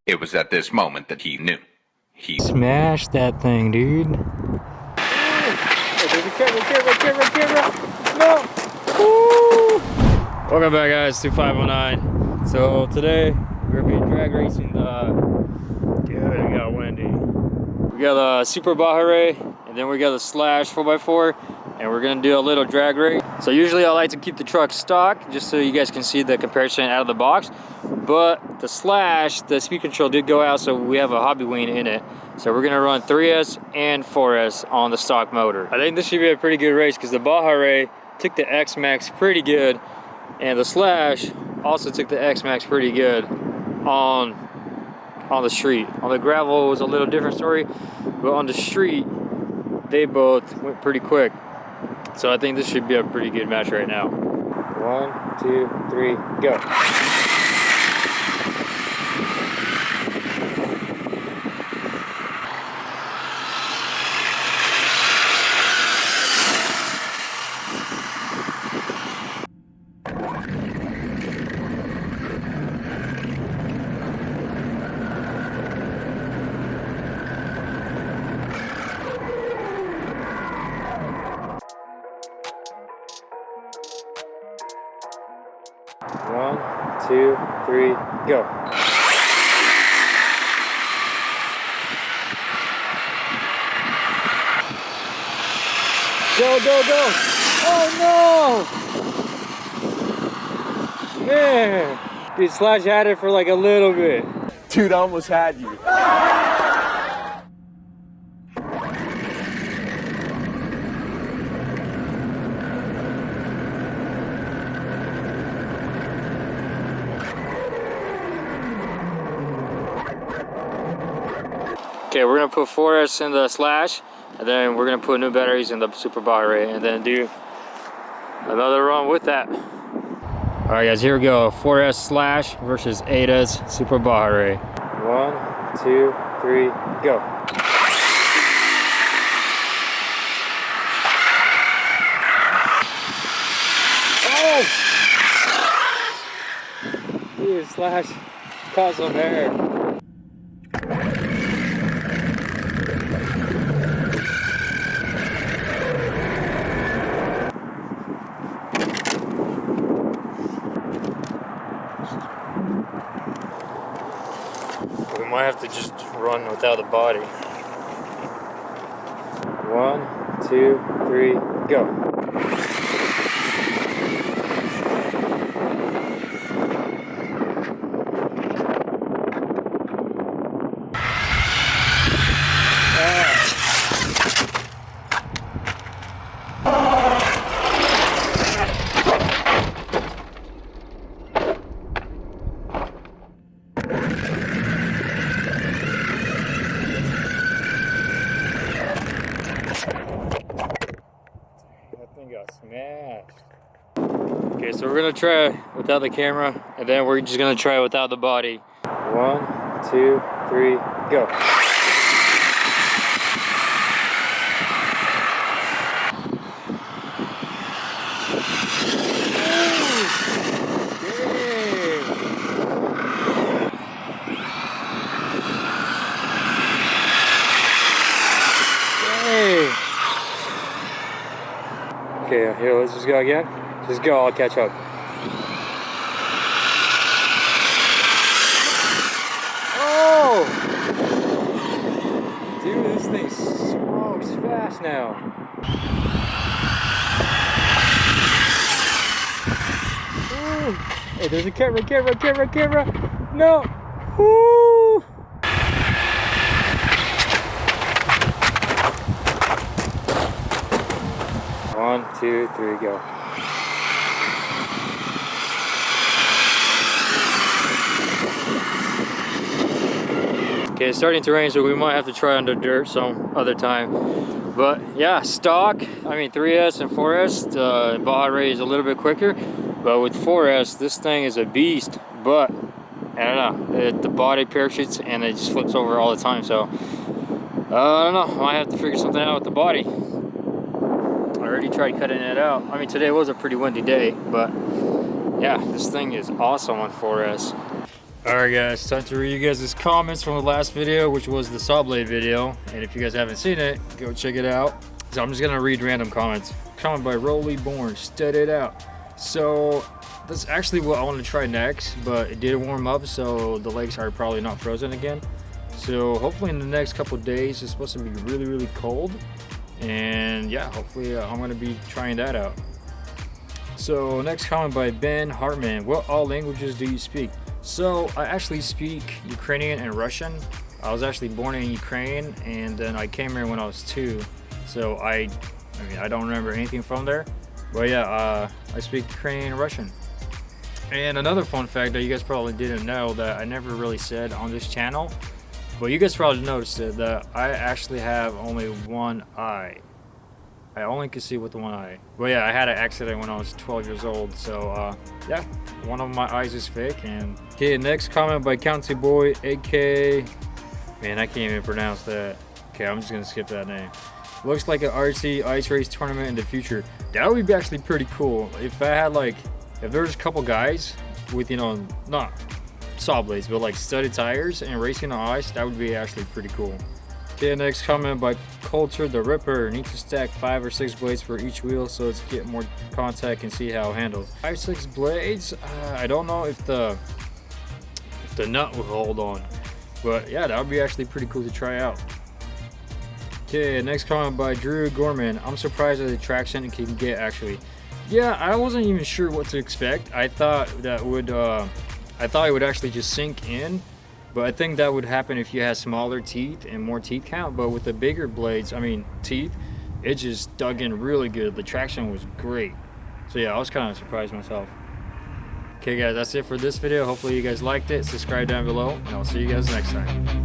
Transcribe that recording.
It was at this moment that he knew. He smashed that thing, dude. There's a camera. No! Woo! Welcome back, guys, to 509. So today we're gonna be drag racing the. Dude, we got windy. We got the Super Baja Rey, and then we got the Slash 4x4, and we're gonna do a little drag race. So usually I like to keep the truck stock just so you guys can see the comparison out of the box. But the Slash, the speed control did go out, so we have a Hobbywing in it. So we're gonna run 3S and 4S on the stock motor. I think this should be a pretty good race because the Baja Rey took the X-Max pretty good, and the Slash also took the X-Max pretty good on the street. On the gravel it was a little different story, but on the street they both went pretty quick. So I think this should be a pretty good match right now. 1, 2, 3, go. One, two, three, go. Go, go, go. Oh no! Man, dude, Slash had it for like a little bit. Dude, I almost had you. Okay, we're gonna put 4S in the Slash, and then we're gonna put new batteries in the Super Baja Rey, and then do another run with that. All right, guys, here we go. 4S Slash versus 8S Super Baja Rey. 1, 2, 3, go. Oh! Dude, Slash caught some air. We might have to just run without the body. 1, 2, 3, go. Got smashed. Okay, so we're gonna try without the camera, and then we're just gonna try without the body. 1, 2, 3, go. Okay, here, let's just go again. Just go, I'll catch up. Oh! Dude, this thing smokes fast now. Ooh. Hey, there's a camera. No! Woo! One, two, three, go. Okay, it's starting to rain, so we might have to try under dirt some other time. But yeah, stock, I mean 3S and 4S, the Baja Rey is a little bit quicker. But with 4S, this thing is a beast. But, I don't know, the body parachutes and it just flips over all the time. So, I don't know, I might have to figure something out with the body. I already tried cutting it out. I mean, today was a pretty windy day, but yeah, this thing is awesome on 4S. Alright guys, time to read you guys' comments from the last video, which was the saw blade video. And if you guys haven't seen it, go check it out. So I'm just gonna read random comments. Comment by Rolly Born, stud it out. So that's actually what I want to try next, but it did warm up, so the legs are probably not frozen again. So hopefully in the next couple of days it's supposed to be really, really cold. And yeah, hopefully I'm gonna be trying that out. So next comment by Ben Hartman. What all languages do you speak? So I actually speak Ukrainian and Russian. I was actually born in Ukraine, and then I came here when I was 2. So I mean, I don't remember anything from there. But yeah, I speak Ukrainian and Russian. And another fun fact that you guys probably didn't know that I never really said on this channel, but you guys probably noticed it, that I actually have only one eye. I only can see with one eye. But yeah, I had an accident when I was 12 years old, so yeah, one of my eyes is fake. And okay, next comment by County Boy, AK. Man, I can't even pronounce that. Okay, I'm just gonna skip that name. Looks like an RC ice race tournament in the future. That would be actually pretty cool. If I had like, if there was a couple guys with, you know, not saw blades, but like studded tires and racing on ice, that would be actually pretty cool. Okay, next comment by Culture the Ripper. Need to stack 5 or 6 blades for each wheel so it's get more contact and see how it handles. 5 or 6 blades? I don't know if the nut will hold on, but yeah, that would be actually pretty cool to try out. Okay, next comment by Drew Gorman. I'm surprised at the traction it can get actually. Yeah, I wasn't even sure what to expect. I thought that would it would actually just sink in. But I think that would happen if you had smaller teeth and more teeth count. But with the bigger blades, I mean teeth, it just dug in really good. The traction was great. So yeah, I was kind of surprised myself. Okay guys, that's it for this video. Hopefully you guys liked it. Subscribe down below, and I'll see you guys next time.